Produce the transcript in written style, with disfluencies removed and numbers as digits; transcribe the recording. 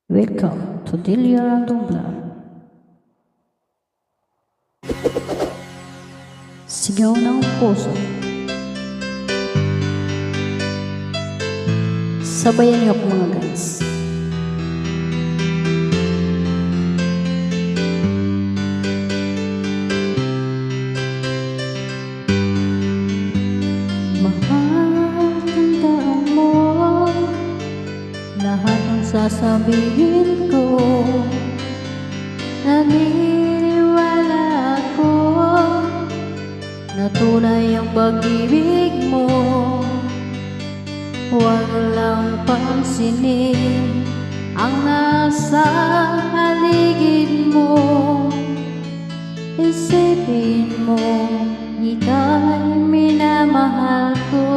Welcome to Delia Random Vlog. Sigaw ng puso. Sabayan niyo ako mga guys. Mahal, tandaan mo lahat ng sasabihin ko. Naniniwala ako na tunay ang pag-ibig mo. Huwag lang pansinin ang nasa paligid mo. Isipin mo, ika'y minamahal ko.